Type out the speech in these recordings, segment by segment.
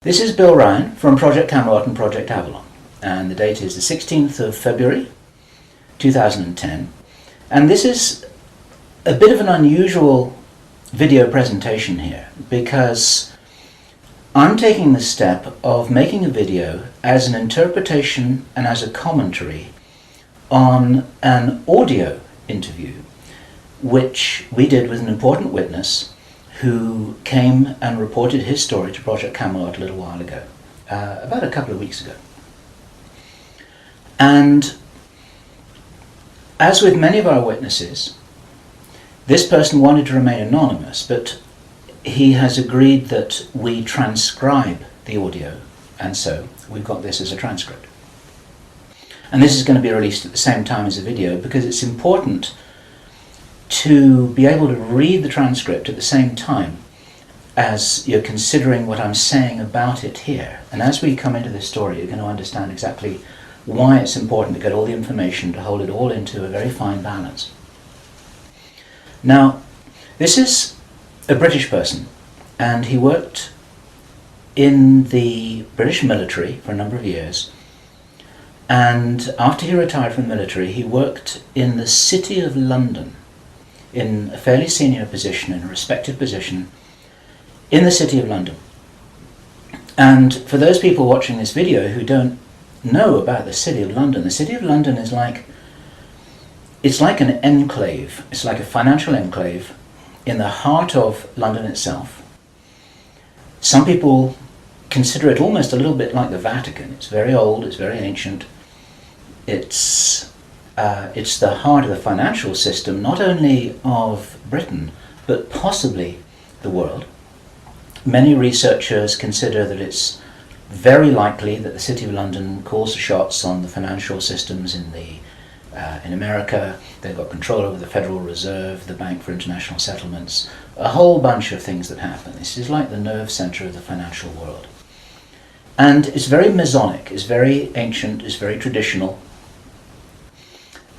This is Bill Ryan from Project Camelot and Project Avalon, and the date is the 16th of February 2010, and this is a bit of an unusual video presentation here because I'm taking the step of making a video as an interpretation and as a commentary on an audio interview which we did with an important witness who came and reported his story to Project Camelot a little while ago, about a couple of weeks ago. And as with many of our witnesses, this person wanted to remain anonymous, but he has agreed that we transcribe the audio, and so we've got this as a transcript. And this is going to be released at the same time as the video because it's important to be able to read the transcript at the same time as you're considering what I'm saying about it here. And as we come into this story, you're going to understand exactly why it's important to get all the information, to hold it all into a very fine balance. Now, this is a British person, and he worked in the British military for a number of years. And after he retired from the military, he worked in the City of London in a fairly senior position, in a respected position in the City of London. And for those people watching this video who don't know about the City of London, the City of London is it's like an enclave. It's like a financial enclave in the heart of London itself. Some people consider it almost a little bit like the Vatican. It's very old, it's very ancient. It's the heart of the financial system, not only of Britain, but possibly the world. Many researchers consider that it's very likely that the City of London calls the shots on the financial systems in America. They've got control over the Federal Reserve, the Bank for International Settlements, a whole bunch of things that happen. This is like the nerve center of the financial world. And it's very Masonic, it's very ancient, it's very traditional.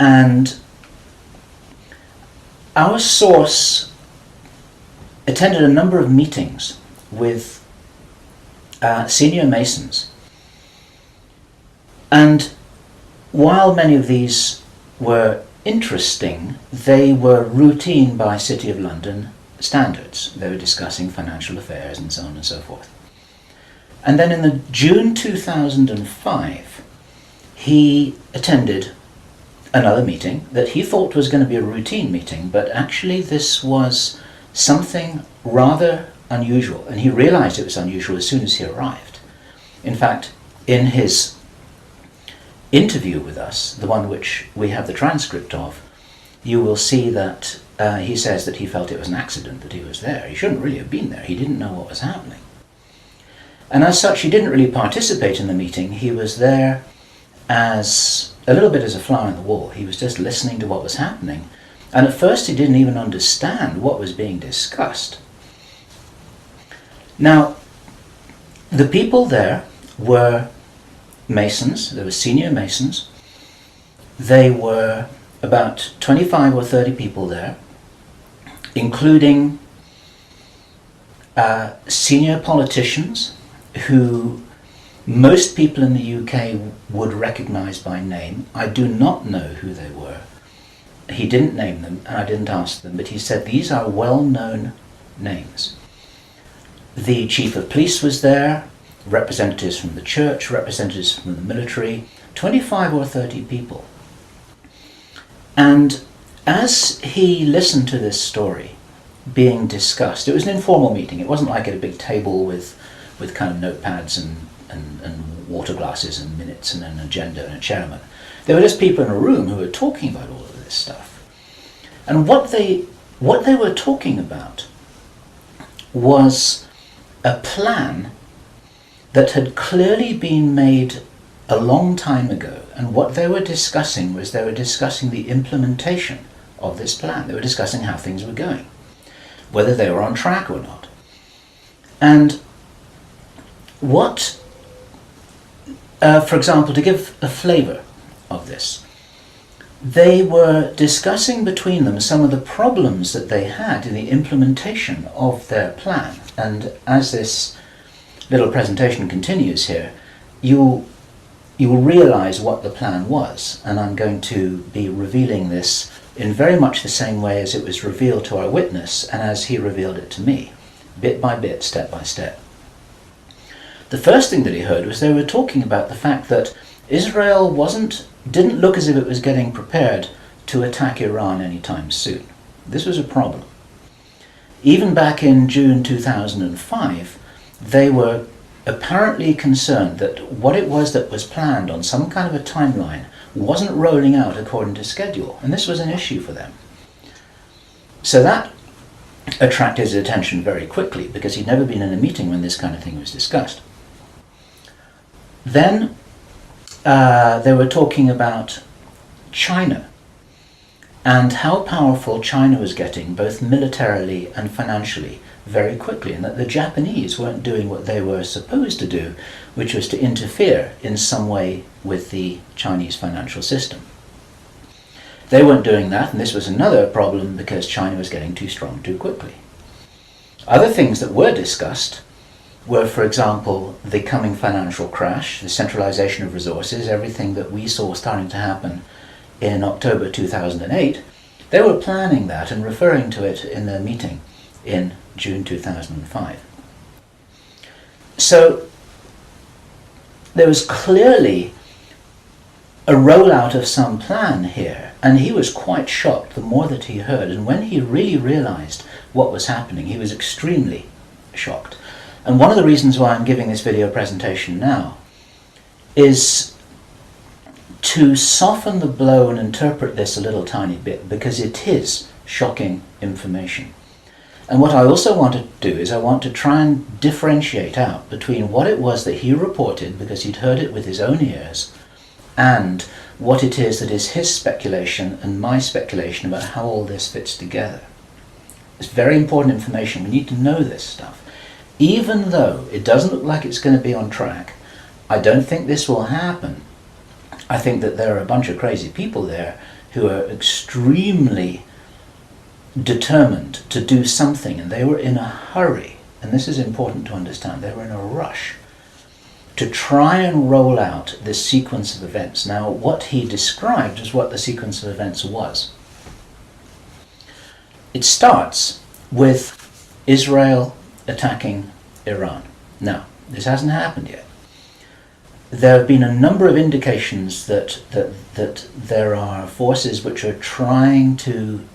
And our source attended a number of meetings with senior Masons. And while many of these were interesting, they were routine by City of London standards. They were discussing financial affairs and so on and so forth. And then in the June 2005, he attended another meeting that he thought was going to be a routine meeting, but actually this was something rather unusual, and he realized it was unusual as soon as he arrived. In fact, in his interview with us, the one which we have the transcript of, you will see that he says that he felt it was an accident that he was there. He shouldn't really have been there. He didn't know what was happening. And as such, he didn't really participate in the meeting. He was there as a little bit as a fly on the wall. He was just listening to what was happening. And at first he didn't even understand what was being discussed. Now, the people there were Masons. There were senior Masons. They were about 25 or 30 people there, including senior politicians who most people in the UK would recognize by name. I do not know who they were. He didn't name them, and I didn't ask them, but he said these are well-known names. The chief of police was there, representatives from the church, representatives from the military, 25 or 30 people. And as he listened to this story being discussed, it was an informal meeting. It wasn't like at a big table with kind of notepads and water glasses and minutes and an agenda and a chairman. There were just people in a room who were talking about all of this stuff. And what they were talking about was a plan that had clearly been made a long time ago. And what they were discussing was they were discussing the implementation of this plan. They were discussing how things were going, whether they were on track or not. And for example, to give a flavor of this, they were discussing between them some of the problems that they had in the implementation of their plan. And as this little presentation continues here, you will realize what the plan was, and I'm going to be revealing this in very much the same way as it was revealed to our witness and as he revealed it to me, bit by bit, step by step. The first thing that he heard was they were talking about the fact that Israel didn't look as if it was getting prepared to attack Iran anytime soon. This was a problem. Even back in June 2005, they were apparently concerned that what it was that was planned on some kind of a timeline wasn't rolling out according to schedule, and this was an issue for them. So that attracted his attention very quickly, because he'd never been in a meeting when this kind of thing was discussed. Then they were talking about China and how powerful China was getting, both militarily and financially, very quickly, and that the Japanese weren't doing what they were supposed to do, which was to interfere in some way with the Chinese financial system. They weren't doing that, and this was another problem because China was getting too strong too quickly. Other things that were discussed were, for example, the coming financial crash, the centralization of resources, everything that we saw starting to happen in October 2008. They were planning that and referring to it in their meeting in June 2005. So there was clearly a rollout of some plan here, and he was quite shocked the more that he heard, and when he really realized what was happening, he was extremely shocked. And one of the reasons why I'm giving this video presentation now is to soften the blow and interpret this a little tiny bit, because it is shocking information. And what I also want to do is I want to try and differentiate out between what it was that he reported, because he'd heard it with his own ears, and what it is that is his speculation and my speculation about how all this fits together. It's very important information. We need to know this stuff. Even though it doesn't look like it's going to be on track, I don't think this will happen. I think that there are a bunch of crazy people there who are extremely determined to do something, and they were in a hurry, and this is important to understand, they were in a rush to try and roll out this sequence of events. Now, what he described is what the sequence of events was. It starts with Israel attacking Iran. Now, this hasn't happened yet. There have been a number of indications that there are forces which are trying to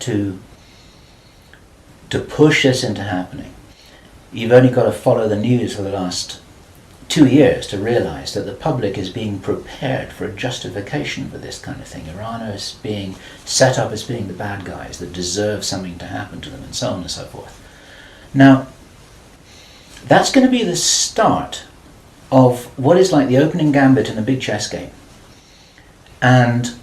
push this into happening. You've only got to follow the news for the last 2 years to realize that the public is being prepared for a justification for this kind of thing. Iran is being set up as being the bad guys that deserve something to happen to them, and so on and so forth. Now, that's going to be the start of what is like the opening gambit in a big chess game. And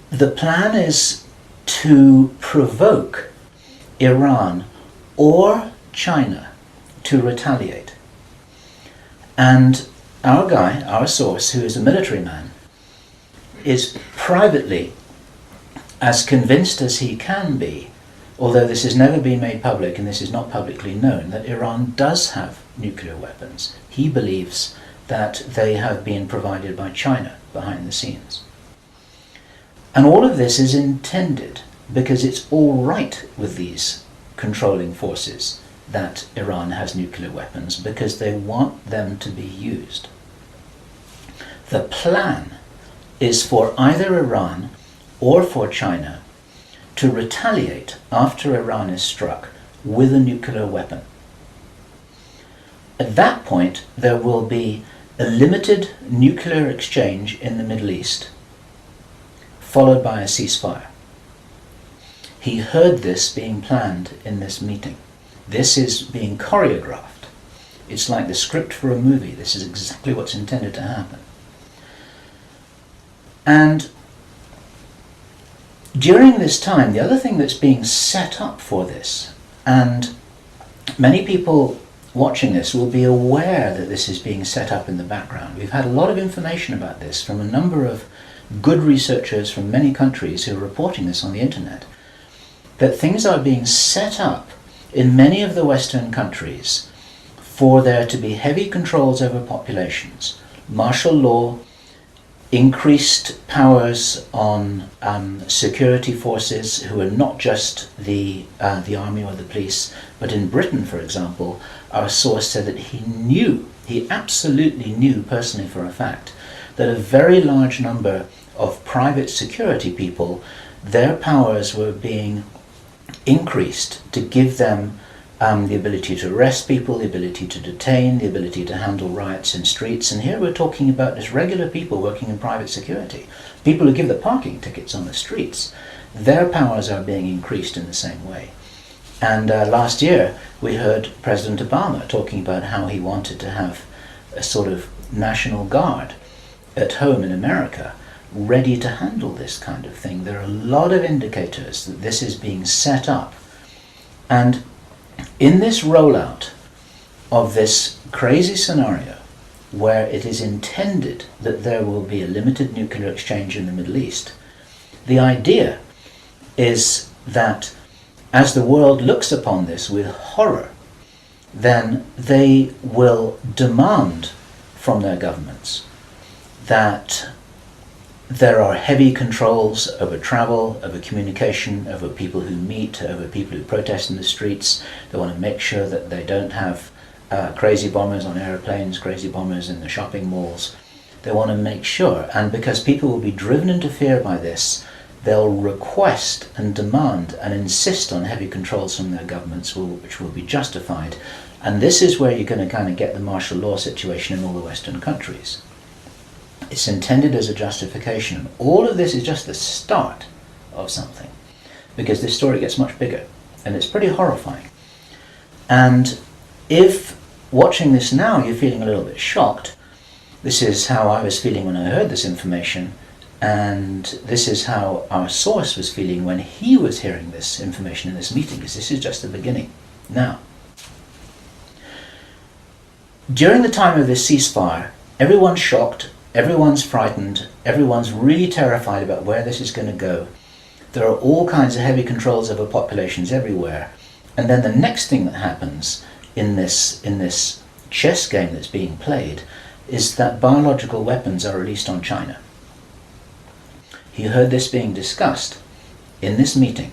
the plan is to provoke Iran or China to retaliate. And our guy, our source, who is a military man, is privately as convinced as he can be, although this has never been made public and this is not publicly known, that Iran does have nuclear weapons. He believes that they have been provided by China behind the scenes. And all of this is intended because it's all right with these controlling forces that Iran has nuclear weapons, because they want them to be used. The plan is for either Iran or for China to retaliate after Iran is struck with a nuclear weapon. At that point, there will be a limited nuclear exchange in the Middle East, followed by a ceasefire. He heard this being planned in this meeting. This is being choreographed. It's like the script for a movie. This is exactly what's intended to happen. And during this time, the other thing that's being set up for this, and many people watching this will be aware that this is being set up in the background. We've had a lot of information about this from a number of good researchers from many countries who are reporting this on the internet, that things are being set up in many of the Western countries for there to be heavy controls over populations, martial law, increased powers on security forces who are not just the army or the police, but in Britain, for example, our source said that he absolutely knew personally for a fact, that a very large number of private security people, their powers were being increased to give them the ability to arrest people, the ability to detain, the ability to handle riots in streets. And here we're talking about just regular people working in private security, people who give the parking tickets on the streets. Their powers are being increased in the same way. And last year we heard President Obama talking about how he wanted to have a sort of national guard at home in America ready to handle this kind of thing. There are a lot of indicators that this is being set up. And in this rollout of this crazy scenario where it is intended that there will be a limited nuclear exchange in the Middle East, the idea is that as the world looks upon this with horror, then they will demand from their governments that there are heavy controls over travel, over communication, over people who meet, over people who protest in the streets. They want to make sure that they don't have crazy bombers on airplanes, crazy bombers in the shopping malls. They want to make sure, and because people will be driven into fear by this, they'll request and demand and insist on heavy controls from their governments, which will be justified. And this is where you're going to kind of get the martial law situation in all the Western countries. It's intended as a justification. All of this is just the start of something, because this story gets much bigger, and it's pretty horrifying. And if watching this now you're feeling a little bit shocked, this is how I was feeling when I heard this information, and this is how our source was feeling when he was hearing this information in this meeting, because this is just the beginning. Now, during the time of this ceasefire, everyone's shocked, everyone's frightened, everyone's really terrified about where this is going to go. There are all kinds of heavy controls over populations everywhere. And then the next thing that happens in this chess game that's being played is that biological weapons are released on China. He heard this being discussed in this meeting.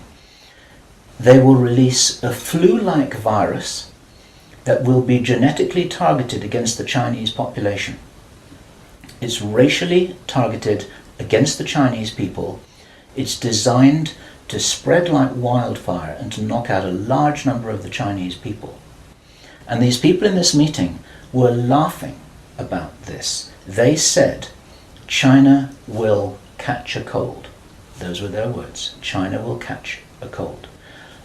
They will release a flu-like virus that will be genetically targeted against the Chinese population. It's racially targeted against the Chinese people. It's designed to spread like wildfire and to knock out a large number of the Chinese people. And these people in this meeting were laughing about this. They said, China will catch a cold. Those were their words. China will catch a cold.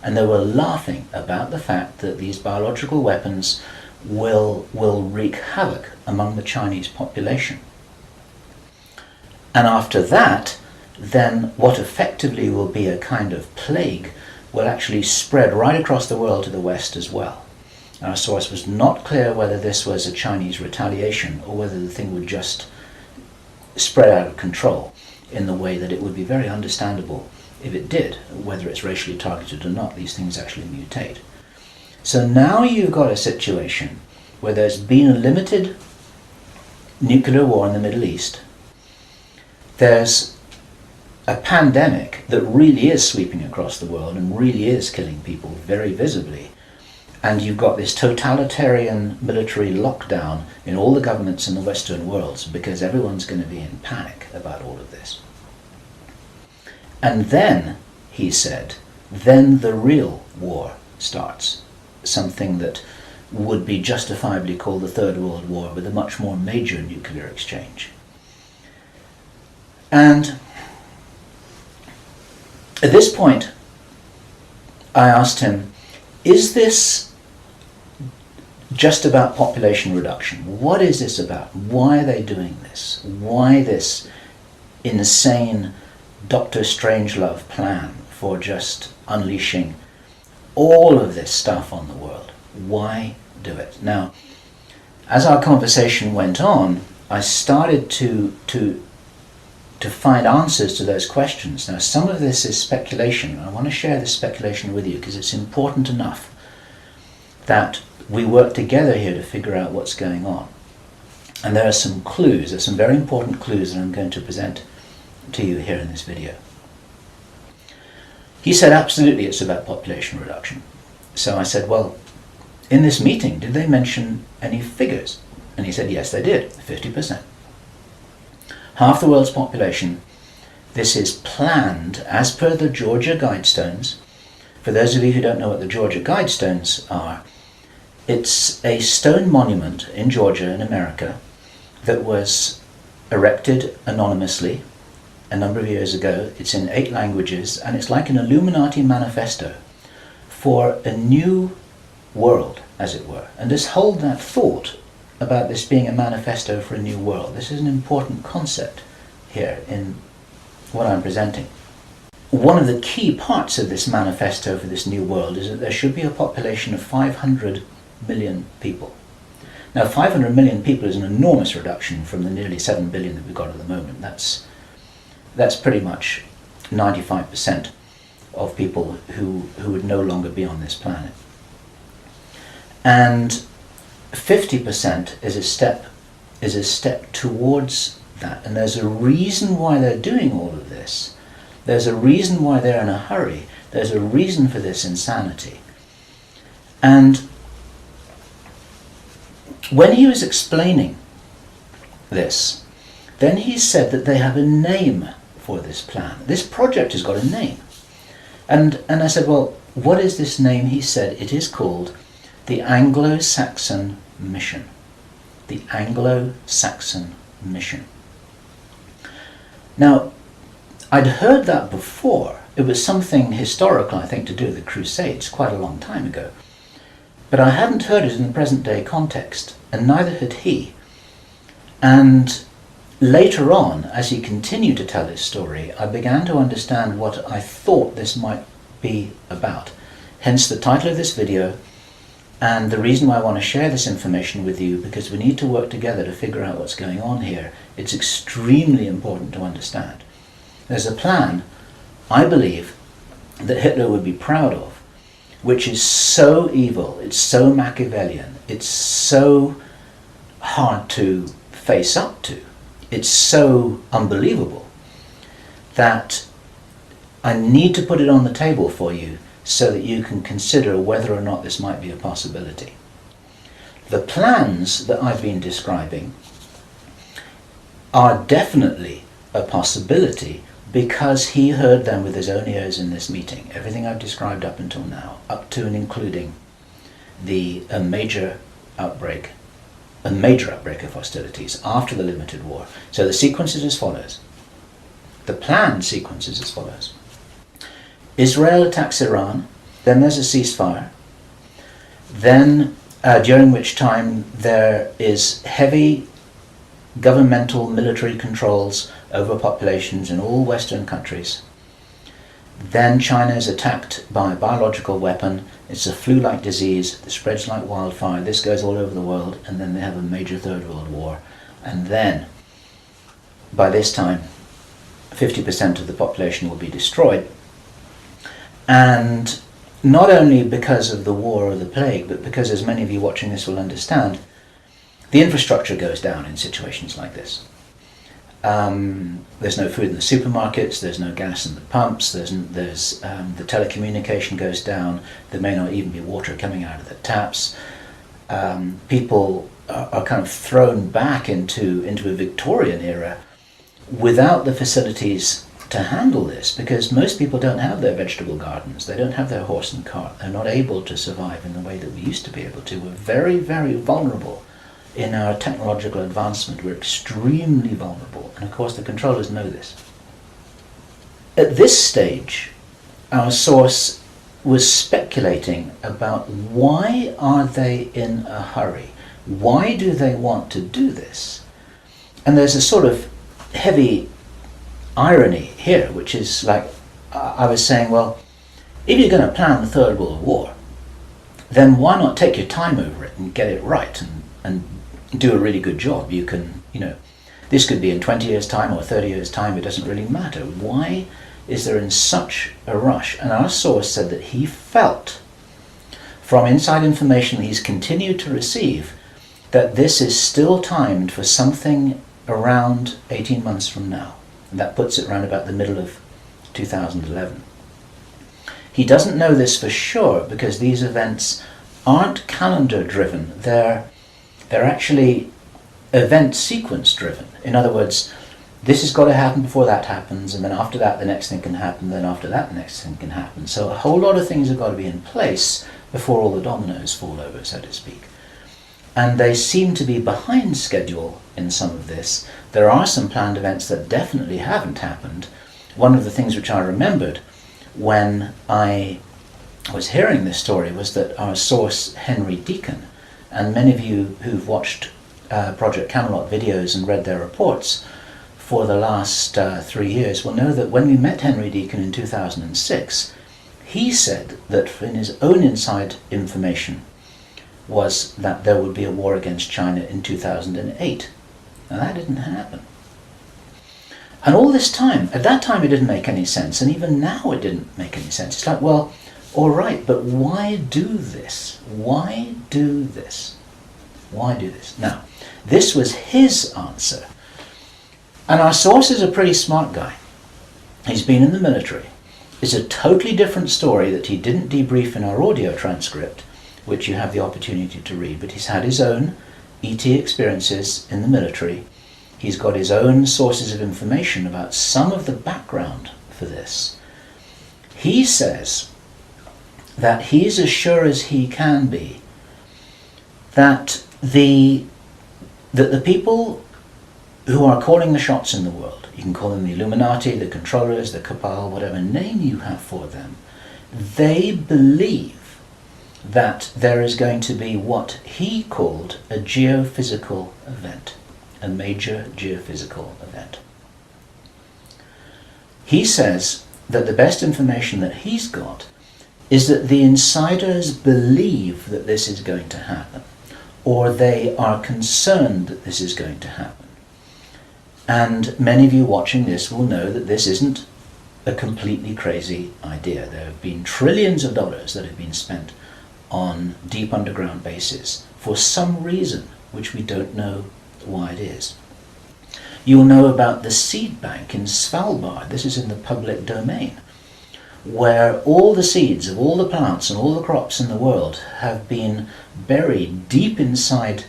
And they were laughing about the fact that these biological weapons will wreak havoc among the Chinese population. And after that, then what effectively will be a kind of plague will actually spread right across the world to the West as well. Our source was not clear whether this was a Chinese retaliation or whether the thing would just spread out of control in the way that it would be very understandable if it did, whether it's racially targeted or not. These things actually mutate. So now you've got a situation where there's been a limited nuclear war in the Middle East. There's a pandemic that really is sweeping across the world and really is killing people very visibly. And you've got this totalitarian military lockdown in all the governments in the Western world because everyone's going to be in panic about all of this. And then, he said, then the real war starts. Something that would be justifiably called the Third World War, with a much more major nuclear exchange. And at this point, I asked him, is this just about population reduction? What is this about? Why are they doing this? Why this insane Dr. Strangelove plan for just unleashing all of this stuff on the world? Why do it? Now, as our conversation went on, I started to find answers to those questions. Now, some of this is speculation. I want to share this speculation with you because it's important enough that we work together here to figure out what's going on. And there are some clues, there's some very important clues that I'm going to present to you here in this video. He said absolutely it's about population reduction. So I said, well, in this meeting, did they mention any figures? And he said, yes, they did, 50%. Half the world's population. This is planned as per the Georgia Guidestones. For those of you who don't know what the Georgia Guidestones are, it's a stone monument in Georgia in America that was erected anonymously a number of years ago. It's in 8 languages, and it's like an Illuminati manifesto for a new world, as it were. And just hold that thought about this being a manifesto for a new world. This is an important concept here in what I'm presenting. One of the key parts of this manifesto for this new world is that there should be a population of 500 million people. Now, 500 million people is an enormous reduction from the nearly 7 billion that we've got at the moment. That's pretty much 95% of people who would no longer be on this planet. And 50% is a step towards that. And there's a reason why they're doing all of this. There's a reason why they're in a hurry. There's a reason for this insanity. And when he was explaining this, then he said that they have a name for this plan. This project has got a name. And I said, well, what is this name? He said, it is called the Anglosaxon mission. The Anglo-Saxon mission. Now, I'd heard that before. It was something historical, I think, to do with the Crusades quite a long time ago. But I hadn't heard it in the present day context, and neither had he. And later on, as he continued to tell his story, I began to understand what I thought this might be about. Hence the title of this video, and the reason why I want to share this information with you, because we need to work together to figure out what's going on here. It's extremely important to understand. There's a plan, I believe, that Hitler would be proud of, which is so evil, it's so Machiavellian, it's so hard to face up to, it's so unbelievable, that I need to put it on the table for you so that you can consider whether or not this might be a possibility. The plans that I've been describing are definitely a possibility because he heard them with his own ears in this meeting. Everything I've described up until now, up to and including a major outbreak of hostilities after the limited war. So the sequence is as follows. The plan sequence is as follows. Israel attacks Iran, then there's a ceasefire, then during which time there is heavy governmental military controls over populations in all Western countries. Then China is attacked by a biological weapon. It's a flu-like disease that spreads like wildfire. This goes all over the world, and then they have a major Third World War. And then, by this time, 50% of the population will be destroyed. And not only because of the war or the plague, but because, as many of you watching this will understand, the infrastructure goes down in situations like this. There's no food in the supermarkets, there's no gas in the pumps, the telecommunication goes down, there may not even be water coming out of the taps. People are kind of thrown back into a Victorian era without the facilities to handle this, because most people don't have their vegetable gardens, they don't have their horse and cart, they're not able to survive in the way that we used to be able to. We're very, very vulnerable in our technological advancement. We're extremely vulnerable, and of course the controllers know this. At this stage, our source was speculating about why are they in a hurry? Why do they want to do this? And there's a sort of heavy irony here, which is like, I was saying, well, if you're going to plan the Third World War, then why not take your time over it and get it right and do a really good job? You can, this could be in 20 years' time or 30 years' time, it doesn't really matter. Why is there in such a rush? And our source said that he felt from inside information that he's continued to receive, that this is still timed for something around 18 months from now. And that puts it around about the middle of 2011. He doesn't know this for sure because these events aren't calendar driven. They're actually event sequence driven. In other words, this has got to happen before that happens, and then after that the next thing can happen, then after that the next thing can happen. So a whole lot of things have got to be in place before all the dominoes fall over, so to speak. And they seem to be behind schedule in some of this. There are some planned events that definitely haven't happened. One of the things which I remembered when I was hearing this story was that our source, Henry Deacon, and many of you who've watched Project Camelot videos and read their reports for the last 3 years will know that when we met Henry Deacon in 2006, he said that in his own inside information was that there would be a war against China in 2008. Now that didn't happen. And all this time, at that time it didn't make any sense, and even now it didn't make any sense. It's like, well, all right, but why do this? Why do this? Why do this? Now, this was his answer. And our source is a pretty smart guy. He's been in the military. It's a totally different story that he didn't debrief in our audio transcript, which you have the opportunity to read, but he's had his own ET experiences in the military. He's got his own sources of information about some of the background for this. He says that he's as sure as he can be that the people who are calling the shots in the world, you can call them the Illuminati, the controllers, the cabal, whatever name you have for them, they believe that there is going to be what he called a geophysical event, a major geophysical event. He says that the best information that he's got is that the insiders believe that this is going to happen, or they are concerned that this is going to happen. And many of you watching this will know that this isn't a completely crazy idea. There have been trillions of dollars that have been spent on deep underground bases for some reason which we don't know why it is. You'll know about the seed bank in Svalbard. This is in the public domain, where all the seeds of all the plants and all the crops in the world have been buried deep inside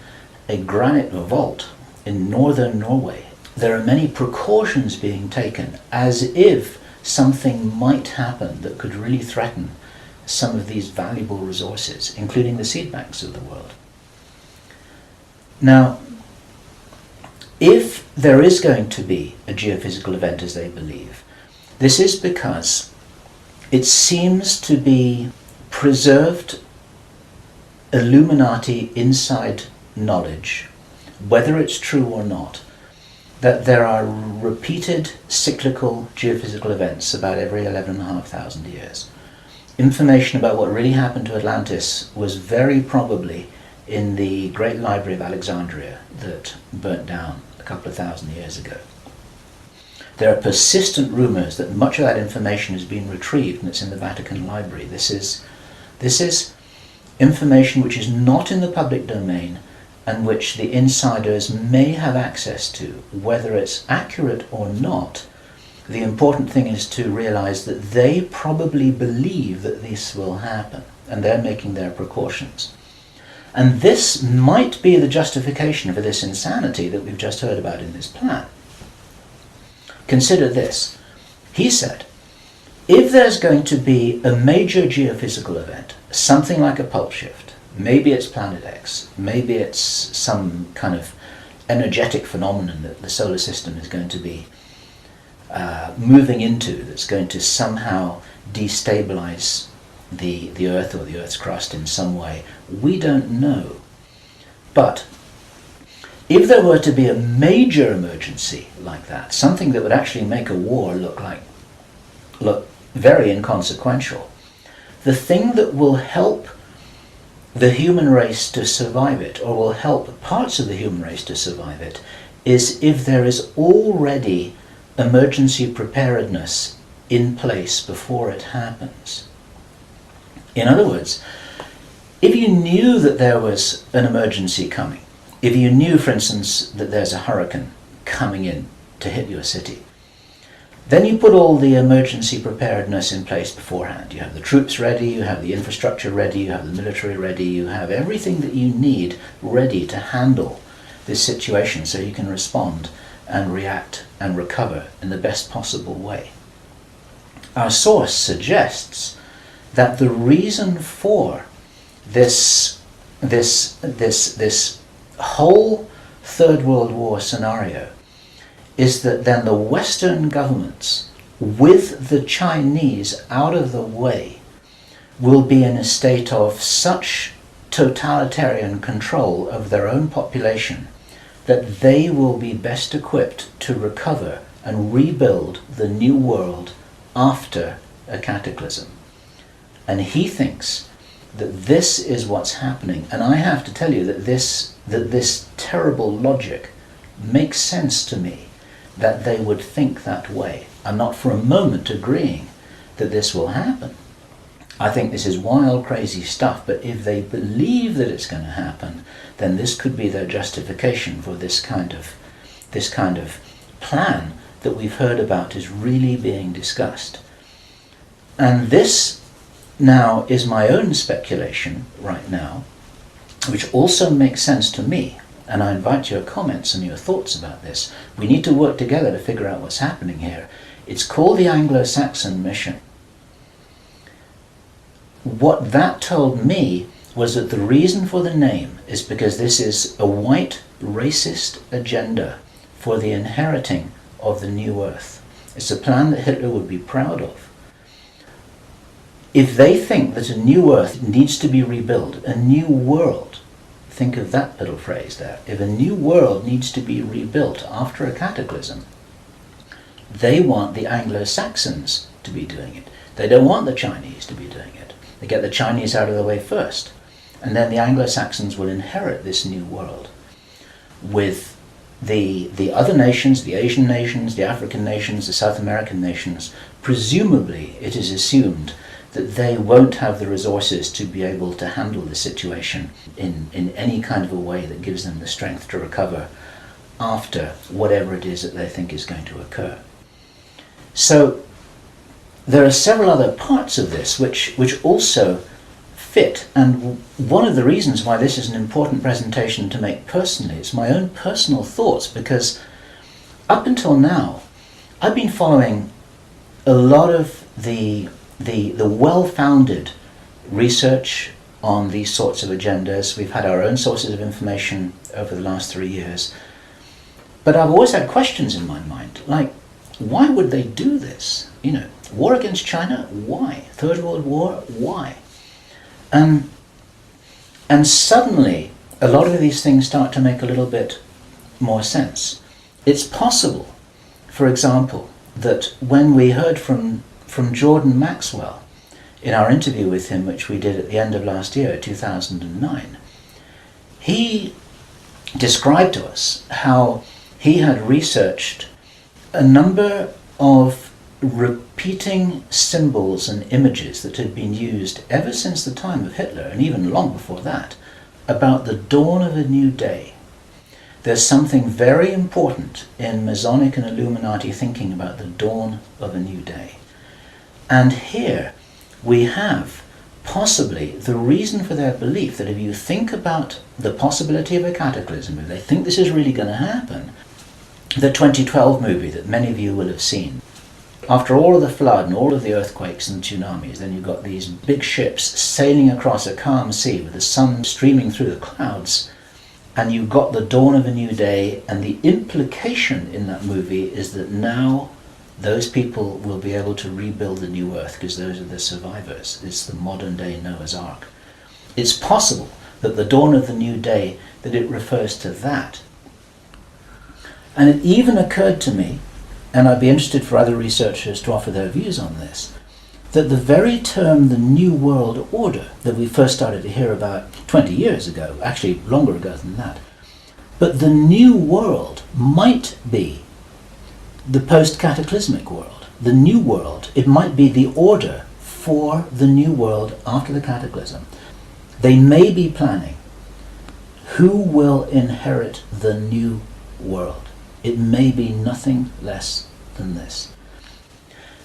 a granite vault in northern Norway. There are many precautions being taken as if something might happen that could really threaten some of these valuable resources, including the seed banks of the world. Now, if there is going to be a geophysical event as they believe, this is because it seems to be preserved Illuminati inside knowledge, whether it's true or not, that there are repeated cyclical geophysical events about every 11,500 years. Information about what really happened to Atlantis was very probably in the Great Library of Alexandria that burnt down a couple of thousand years ago. There are persistent rumors that much of that information has been retrieved and it's in the Vatican Library. This is information which is not in the public domain and which the insiders may have access to. Whether it's accurate or not, the important thing is to realize that they probably believe that this will happen and they're making their precautions. And this might be the justification for this insanity that we've just heard about in this plan. Consider this. He said, if there's going to be a major geophysical event, something like a pole shift, maybe it's Planet X, maybe it's some kind of energetic phenomenon that the solar system is going to be moving into, that's going to somehow destabilize the Earth or the Earth's crust in some way. We don't know. But if there were to be a major emergency like that, something that would actually make a war look very inconsequential, the thing that will help the human race to survive it, or will help parts of the human race to survive it, is if there is already emergency preparedness in place before it happens. In other words, If you knew that there was an emergency coming, if you knew, for instance, that there's a hurricane coming in to hit your city, then you put all the emergency preparedness in place beforehand. You have the troops ready, you have the infrastructure ready, you have the military ready, you have everything that you need ready to handle this situation so you can respond and react and recover in the best possible way. Our source suggests that the reason for this whole Third World War scenario is that then the Western governments, with the Chinese out of the way, will be in a state of such totalitarian control of their own population that they will be best equipped to recover and rebuild the new world after a cataclysm. And he thinks that this is what's happening. And I have to tell you that this terrible logic makes sense to me, that they would think that way. I'm not for a moment agreeing that this will happen. I think this is wild, crazy stuff, but if they believe that it's going to happen, then this could be their justification for this kind of plan that we've heard about is really being discussed. And this now is my own speculation right now, which also makes sense to me. And I invite your comments and your thoughts about this. We need to work together to figure out what's happening here. It's called the Anglosaxon mission. What that told me was that the reason for the name is because this is a white racist agenda for the inheriting of the new earth. It's a plan that Hitler would be proud of. If they think that a new earth needs to be rebuilt, a new world, think of that little phrase there. If a new world needs to be rebuilt after a cataclysm, they want the Anglo-Saxons to be doing it. They don't want the Chinese to be doing it. They get the Chinese out of the way first, and then the Anglo-Saxons will inherit this new world with the other nations, the Asian nations, the African nations, the South American nations. Presumably, it is assumed that they won't have the resources to be able to handle the situation in any kind of a way that gives them the strength to recover after whatever it is that they think is going to occur. So there are several other parts of this which also fit, and one of the reasons why this is an important presentation to make personally is my own personal thoughts, because up until now I've been following a lot of the well-founded research on these sorts of agendas. We've had our own sources of information over the last 3 years. But I've always had questions in my mind, like, why would they do this? You know, war against China, why? Third World War, why? And suddenly, a lot of these things start to make a little bit more sense. It's possible, for example, that when we heard from Jordan Maxwell in our interview with him, which we did at the end of last year, 2009, he described to us how he had researched a number of repeating symbols and images that had been used ever since the time of Hitler, and even long before that, about the dawn of a new day. There's something very important in Masonic and Illuminati thinking about the dawn of a new day. And here we have possibly the reason for their belief that if you think about the possibility of a cataclysm, if they think this is really going to happen, the 2012 movie that many of you will have seen, after all of the flood and all of the earthquakes and tsunamis, then you've got these big ships sailing across a calm sea with the sun streaming through the clouds, and you've got the dawn of a new day, and the implication in that movie is that now those people will be able to rebuild the new earth because those are the survivors. It's the modern day Noah's Ark. It's possible that the dawn of the new day, that it refers to that. And it even occurred to me, and I'd be interested for other researchers to offer their views on this, that the very term the New World Order that we first started to hear about 20 years ago, actually longer ago than that, but the New World might be the post-cataclysmic world, the New World. It might be the order for the New World after the cataclysm. They may be planning who will inherit the new world. It may be nothing less than this.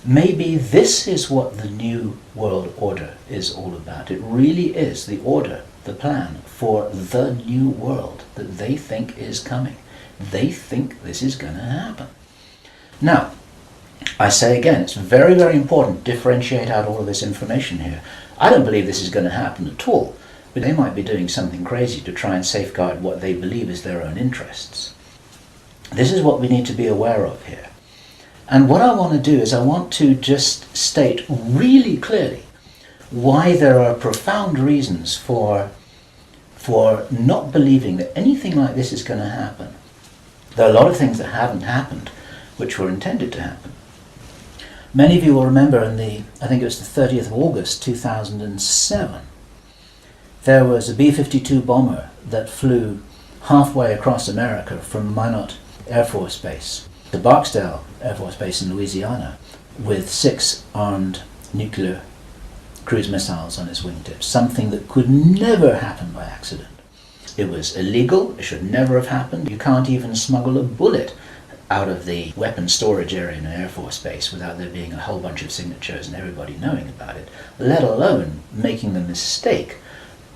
Maybe this is what the new world order is all about. It really is the order, the plan for the new world that they think is coming. They think this is going to happen. Now, I say again, it's very, very important to differentiate out all of this information here. I don't believe this is going to happen at all, but they might be doing something crazy to try and safeguard what they believe is their own interests. This is what we need to be aware of here. And what I want to do is I want to just state really clearly why there are profound reasons for not believing that anything like this is going to happen. There are a lot of things that haven't happened which were intended to happen. Many of you will remember I think it was the 30th of August 2007, there was a B-52 bomber that flew halfway across America from Minot Air Force Base to Barksdale Air Force Base in Louisiana with 6 armed nuclear cruise missiles on its wingtips, something that could never happen by accident. It was illegal, it should never have happened. You can't even smuggle a bullet out of the weapons storage area in an Air Force Base without there being a whole bunch of signatures and everybody knowing about it, let alone making the mistake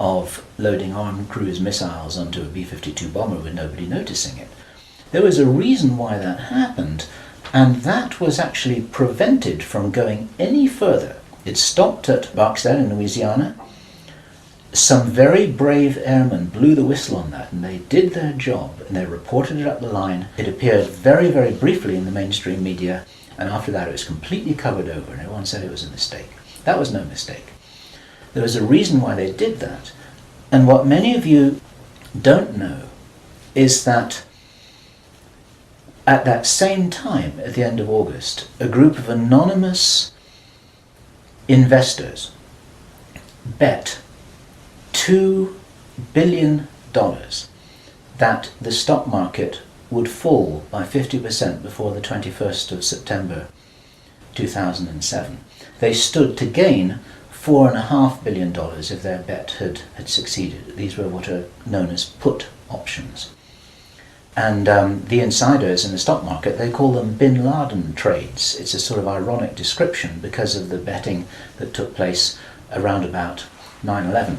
of loading armed cruise missiles onto a B-52 bomber with nobody noticing it. There was a reason why that happened, and that was actually prevented from going any further. It stopped at Barksdale in Louisiana. Some very brave airmen blew the whistle on that, and they did their job, and they reported it up the line. It appeared very, very briefly in the mainstream media, and after that it was completely covered over, and everyone said it was a mistake. That was no mistake. There was a reason why they did that, and what many of you don't know is that at that same time, at the end of August, a group of anonymous investors bet $2 billion that the stock market would fall by 50% before the 21st of September 2007. They stood to gain $4.5 billion if their bet had succeeded. These were what are known as put options. And the insiders in the stock market, they call them Bin Laden trades. It's a sort of ironic description because of the betting that took place around about 9/11.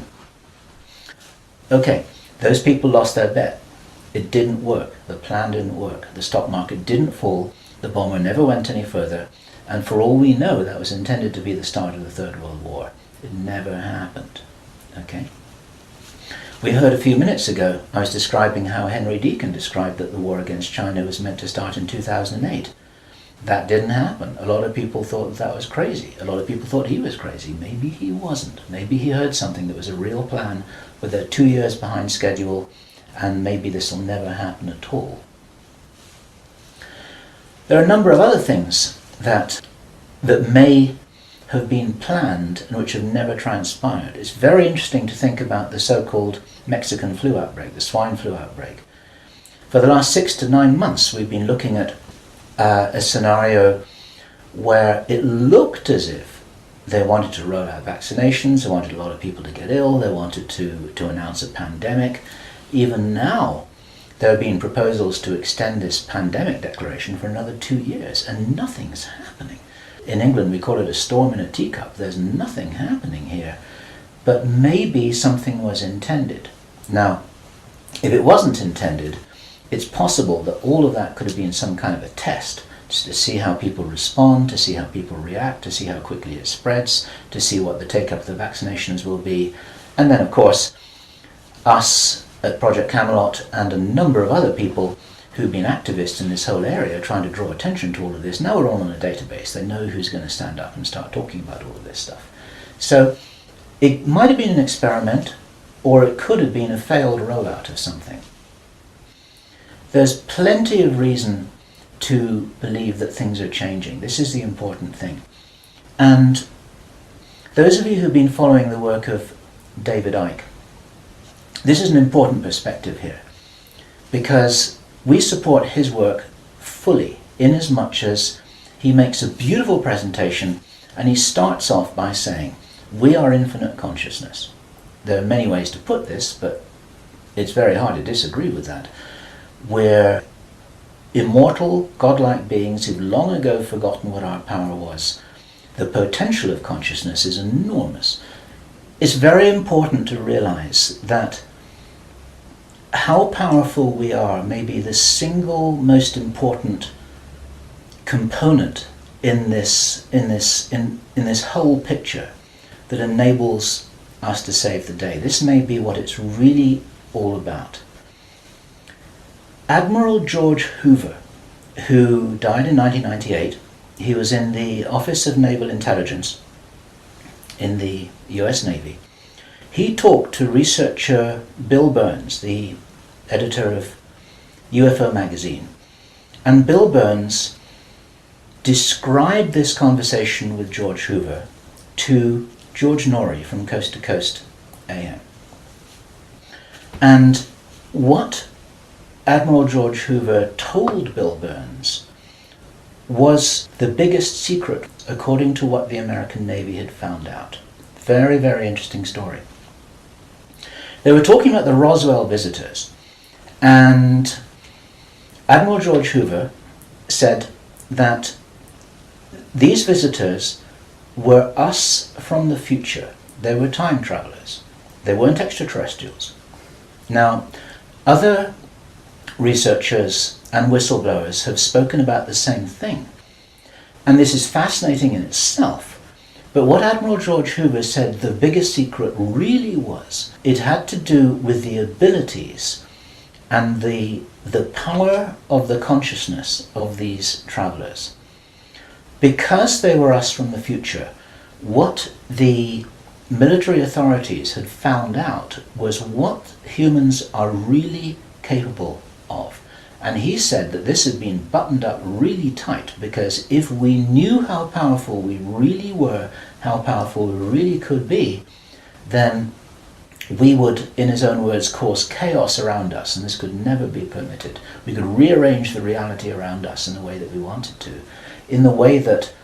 Okay, those people lost their bet. It didn't work. The plan didn't work. The stock market didn't fall. The bomber never went any further. And for all we know, that was intended to be the start of the Third World War. It never happened. Okay? We heard a few minutes ago, I was describing how Henry Deacon described that the war against China was meant to start in 2008. That didn't happen. A lot of people thought that was crazy. A lot of people thought he was crazy. Maybe he wasn't. Maybe he heard something that was a real plan, but they're 2 years behind schedule, and maybe this will never happen at all. There are a number of other things that may have been planned and which have never transpired. It's very interesting to think about the so-called Mexican flu outbreak, the swine flu outbreak. For the last 6 to 9 months, we've been looking at a scenario where it looked as if they wanted to roll out vaccinations, they wanted a lot of people to get ill, they wanted to announce a pandemic. Even now, there have been proposals to extend this pandemic declaration for another 2 years, and nothing's happening. In England, we call it a storm in a teacup. There's nothing happening here, but maybe something was intended. Now, if it wasn't intended, it's possible that all of that could have been some kind of a test, just to see how people respond, to see how people react, to see how quickly it spreads, to see what the take-up of the vaccinations will be. And then, of course, us at Project Camelot and a number of other people who've been activists in this whole area trying to draw attention to all of this, now we're all on a database. They know who's going to stand up and start talking about all of this stuff. So it might have been an experiment, or it could have been a failed rollout of something. There's plenty of reason to believe that things are changing. This is the important thing. And those of you who've been following the work of David Icke, this is an important perspective here, because we support his work fully, in as much as he makes a beautiful presentation and he starts off by saying, we are infinite consciousness. there are many ways to put this, but it's very hard to disagree with that. We're immortal, godlike beings who've long ago forgotten what our power was. The potential of consciousness is enormous. It's very important to realize that how powerful we are may be the single most important component in this whole picture that enables us to save the day. This may be what it's really all about. Admiral George Hoover, who died in 1998, he was in the Office of Naval Intelligence in the US Navy. He talked to researcher Bill Burns, the editor of UFO magazine, and Bill Burns described this conversation with George Hoover to George Norrie from Coast to Coast AM. And what Admiral George Hoover told Bill Burns was the biggest secret according to what the American Navy had found out. Very, very interesting story. They were talking about the Roswell visitors, and Admiral George Hoover said that these visitors were us from the future. They were time travelers. They weren't extraterrestrials. Now, other researchers and whistleblowers have spoken about the same thing. And this is fascinating in itself. But what Admiral George Hoover said the biggest secret really was, it had to do with the abilities and the power of the consciousness of these travelers. Because they were us from the future, what the military authorities had found out was what humans are really capable of. And he said that this had been buttoned up really tight, because if we knew how powerful we really were, how powerful we really could be, then we would, in his own words, cause chaos around us, and this could never be permitted. We could rearrange the reality around us in the way that we wanted to, in the way that,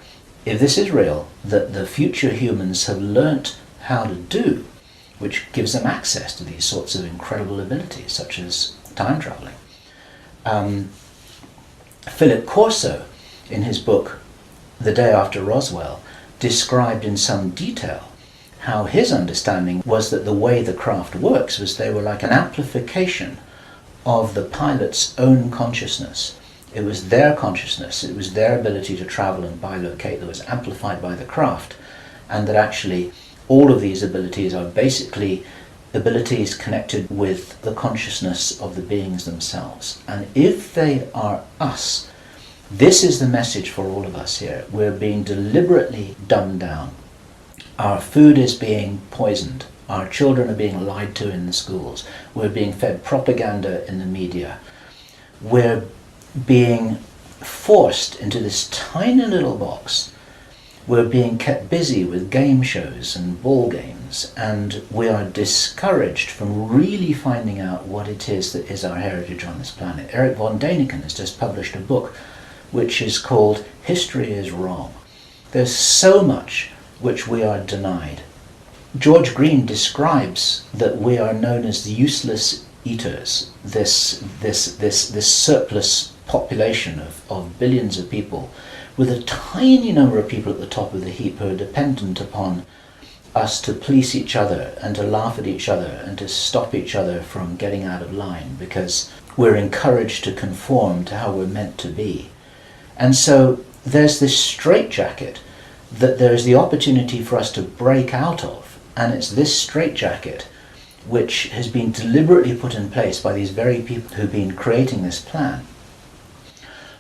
if this is real, that the future humans have learnt how to do, which gives them access to these sorts of incredible abilities, such as time traveling. Philip Corso, in his book The Day After Roswell, described in some detail how his understanding was that the way the craft works was they were like an amplification of the pilot's own consciousness. It was their consciousness, it was their ability to travel and bilocate that was amplified by the craft, and that actually all of these abilities are basically abilities connected with the consciousness of the beings themselves. And if they are us, this is the message for all of us here. We're being deliberately dumbed down. Our food is being poisoned. Our children are being lied to in the schools. We're being fed propaganda in the media. We're being forced into this tiny little box. We're being kept busy with game shows and ball games, and we are discouraged from really finding out what it is that is our heritage on this planet. Eric von Däniken has just published a book which is called History is Wrong. There's so much which we are denied. George Green describes that we are known as the useless eaters, this surplus population of billions of people, with a tiny number of people at the top of the heap who are dependent upon us to police each other and to laugh at each other and to stop each other from getting out of line, because we're encouraged to conform to how we're meant to be. And so there's this straitjacket that there's the opportunity for us to break out of, and it's this straitjacket which has been deliberately put in place by these very people who've been creating this plan.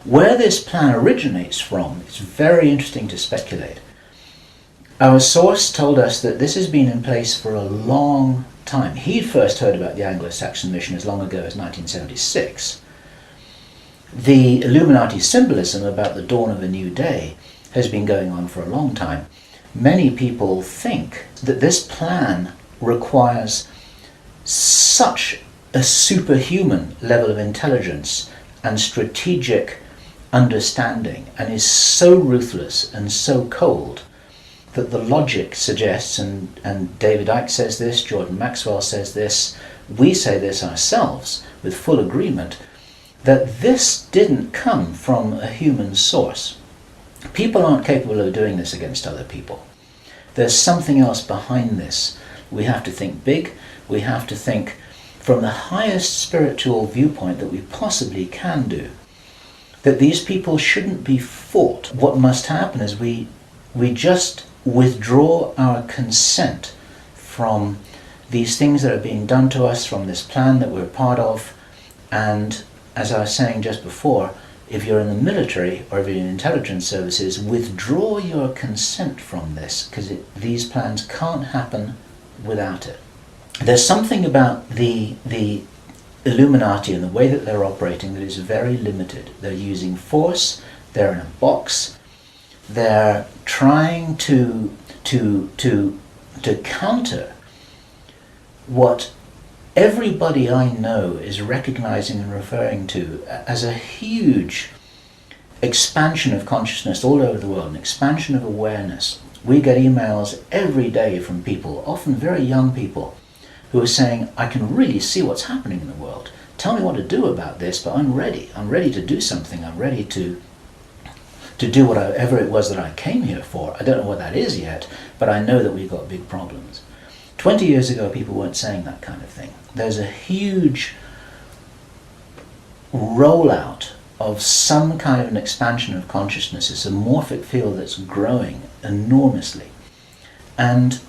Where this plan originates from, it's very interesting to speculate. Our source told us that this has been in place for a long time. He'd first heard about the Anglosaxon mission as long ago as 1976. The Illuminati symbolism about the dawn of a new day has been going on for a long time. Many people think that this plan requires such a superhuman level of intelligence and strategic understanding, and is so ruthless and so cold, that the logic suggests, and David Icke says this, Jordan Maxwell says this, we say this ourselves with full agreement, that this didn't come from a human source. People aren't capable of doing this against other people. There's something else behind this. We have to think big. We have to think from the highest spiritual viewpoint that we possibly can do. That these people shouldn't be fought. What must happen is we just withdraw our consent from these things that are being done to us, from this plan that we're part of. And as I was saying just before, if you're in the military or if you're in intelligence services, withdraw your consent from this, because these plans can't happen without it. There's something about the Illuminati and the way that they're operating that is very limited. They're using force, they're in a box, they're trying to counter what everybody I know is recognizing and referring to as a huge expansion of consciousness all over the world, an expansion of awareness. We get emails every day from people, often very young people, who are saying, I can really see what's happening in the world. Tell me what to do about this, but I'm ready. I'm ready to do something. I'm ready to do whatever it was that I came here for. I don't know what that is yet, but I know that we've got big problems. 20 years ago, people weren't saying that kind of thing. There's a huge rollout of some kind of an expansion of consciousness. It's a morphic field that's growing enormously. And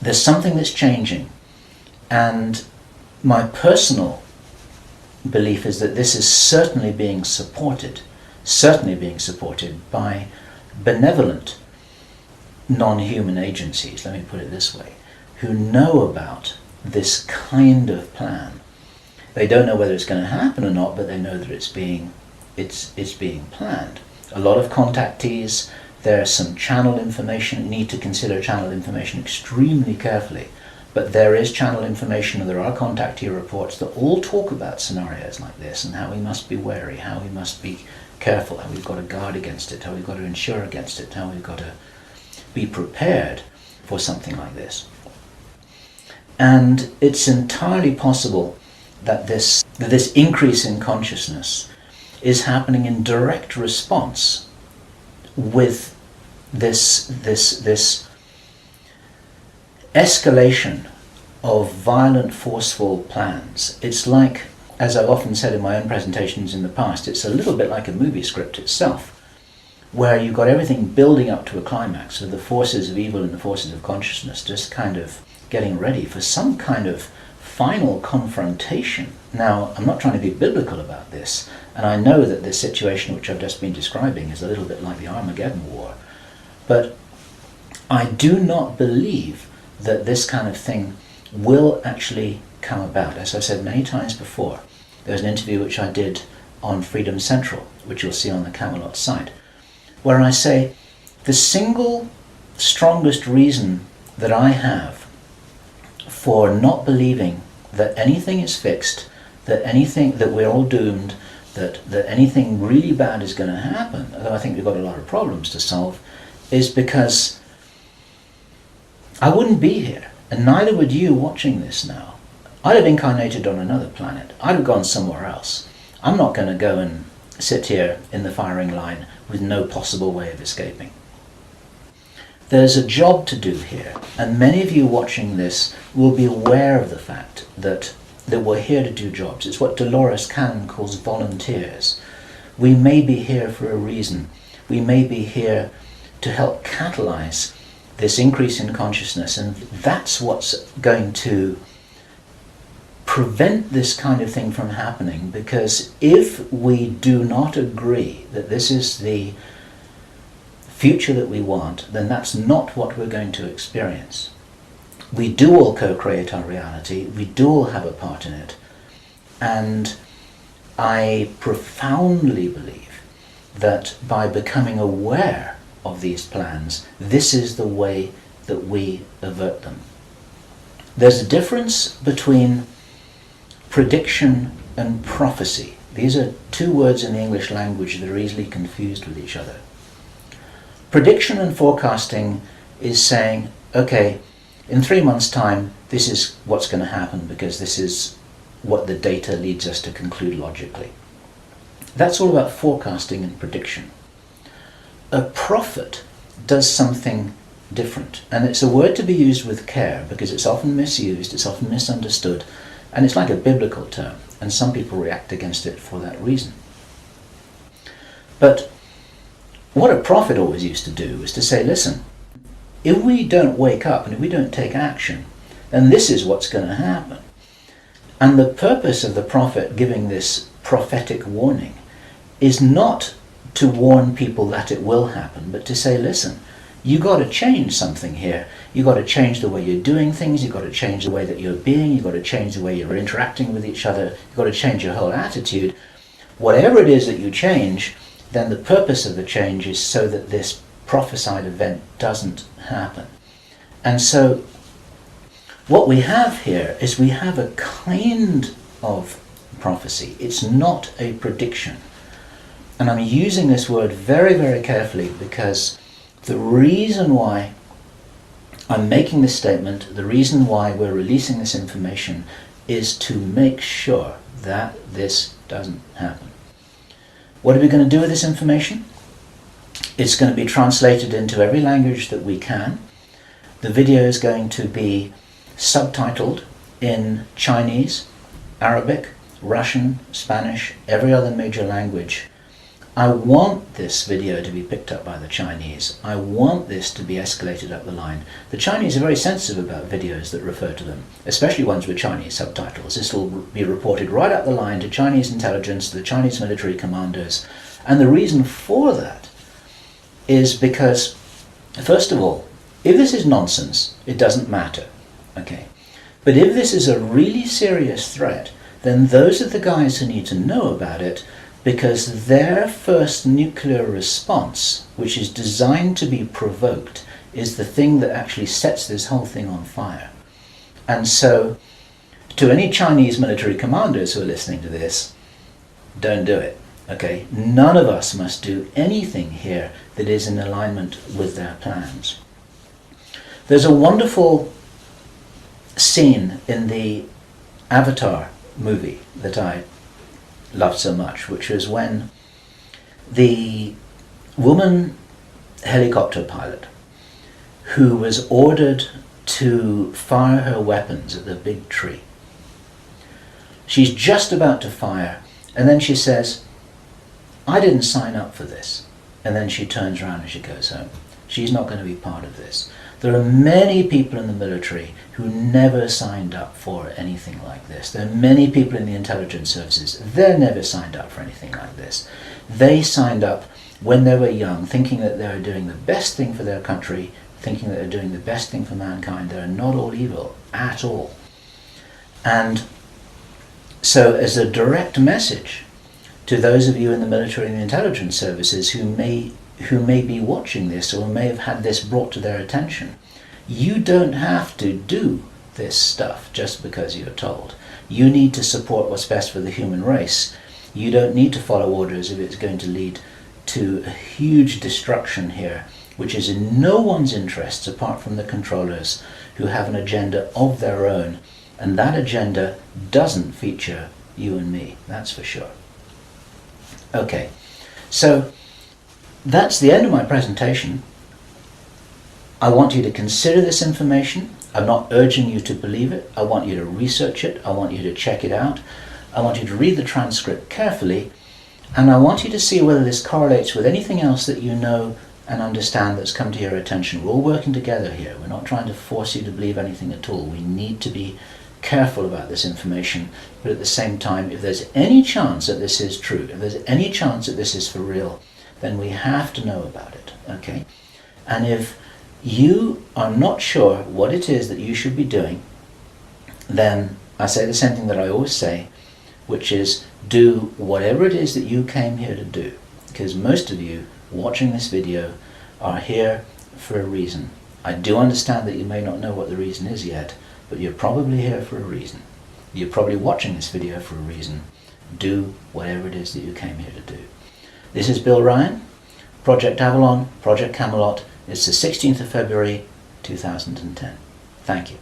there's something that's changing. And my personal belief is that this is certainly being supported by benevolent non-human agencies, let me put it this way, who know about this kind of plan. They don't know whether it's going to happen or not, but they know that it's being planned. A lot of contactees, there's some channel information. You need to consider channel information extremely carefully. But there is channel information, and there are contactee reports that all talk about scenarios like this and how we must be wary, how we must be careful, how we've got to guard against it, how we've got to insure against it, how we've got to be prepared for something like this. And it's entirely possible that this increase in consciousness is happening in direct response with this escalation of violent, forceful plans. It's like, as I've often said in my own presentations in the past, it's a little bit like a movie script itself, where you've got everything building up to a climax with the forces of evil and the forces of consciousness just kind of getting ready for some kind of final confrontation. Now, I'm not trying to be biblical about this, and I know that this situation which I've just been describing is a little bit like the Armageddon War, but I do not believe that this kind of thing will actually come about. As I've said many times before, there's an interview which I did on Freedom Central, which you'll see on the Camelot site, where I say the single strongest reason that I have for not believing that anything is fixed, that we're all doomed, that anything really bad is going to happen, although I think we've got a lot of problems to solve, is because I wouldn't be here, and neither would you watching this now. I'd have incarnated on another planet. I'd have gone somewhere else. I'm not going to go and sit here in the firing line with no possible way of escaping. There's a job to do here, and many of you watching this will be aware of the fact that we're here to do jobs. It's what Dolores Cannon calls volunteers. We may be here for a reason. We may be here to help catalyze this increase in consciousness, and that's what's going to prevent this kind of thing from happening, because if we do not agree that this is the future that we want, then that's not what we're going to experience. We do all co-create our reality, we do all have a part in it, and I profoundly believe that by becoming aware of these plans, this is the way that we avert them. There's a difference between prediction and prophecy. These are two words in the English language that are easily confused with each other. Prediction and forecasting is saying, okay, in 3 months' time, this is what's going to happen because this is what the data leads us to conclude logically. That's all about forecasting and prediction. A prophet does something different, and it's a word to be used with care because it's often misused, it's often misunderstood, and it's like a biblical term, and some people react against it for that reason. But what a prophet always used to do was to say, listen, if we don't wake up and if we don't take action, then this is what's going to happen. And the purpose of the prophet giving this prophetic warning is not to warn people that it will happen, but to say, listen, you got to change something here. You got to change the way you're doing things. You got to change the way that you're being. You got to change the way you're interacting with each other. You got to change your whole attitude. Whatever it is that you change, then the purpose of the change is so that this prophesied event doesn't happen. And so what we have here is we have a kind of prophecy. It's not a prediction. And I'm using this word very, very carefully because the reason why I'm making this statement, the reason why we're releasing this information is to make sure that this doesn't happen. What are we going to do with this information? It's going to be translated into every language that we can. The video is going to be subtitled in Chinese, Arabic, Russian, Spanish, every other major language. I want this video to be picked up by the Chinese. I want this to be escalated up the line. The Chinese are very sensitive about videos that refer to them, especially ones with Chinese subtitles. This will be reported right up the line to Chinese intelligence, to the Chinese military commanders. And the reason for that is because, first of all, if this is nonsense, it doesn't matter. Okay. But if this is a really serious threat, then those are the guys who need to know about it, because their first nuclear response, which is designed to be provoked, is the thing that actually sets this whole thing on fire. And so, to any Chinese military commanders who are listening to this, don't do it. Okay? None of us must do anything here that is in alignment with their plans. There's a wonderful scene in the Avatar movie that I loved so much, which was when the woman helicopter pilot who was ordered to fire her weapons at the big tree. She's just about to fire, and then she says, I didn't sign up for this. And then she turns around and she goes home. She's not going to be part of this. There are many people in the military who never signed up for anything like this. There are many people in the intelligence services. They're never signed up for anything like this. They signed up when they were young, thinking that they were doing the best thing for their country, thinking that they're doing the best thing for mankind. They're not all evil at all. And so as a direct message to those of you in the military and the intelligence services who may be watching this or may have had this brought to their attention, you don't have to do this stuff just because you're told. You need to support what's best for the human race. You don't need to follow orders if it's going to lead to a huge destruction here, which is in no one's interests apart from the controllers who have an agenda of their own, and that agenda doesn't feature you and me, that's for sure. Okay, so that's the end of my presentation. I want you to consider this information. I'm not urging you to believe it. I want you to research it. I want you to check it out. I want you to read the transcript carefully, and I want you to see whether this correlates with anything else that you know and understand that's come to your attention. We're all working together here. We're not trying to force you to believe anything at all. We need to be careful about this information, but at the same time, if there's any chance that this is true, if there's any chance that this is for real, then we have to know about it, okay? And if you are not sure what it is that you should be doing, then I say the same thing that I always say, which is do whatever it is that you came here to do, because most of you watching this video are here for a reason. I do understand that you may not know what the reason is yet, but you're probably here for a reason. You're probably watching this video for a reason. Do whatever it is that you came here to do. This is Bill Ryan, Project Avalon, Project Camelot, It's the 16th of February 2010. Thank you.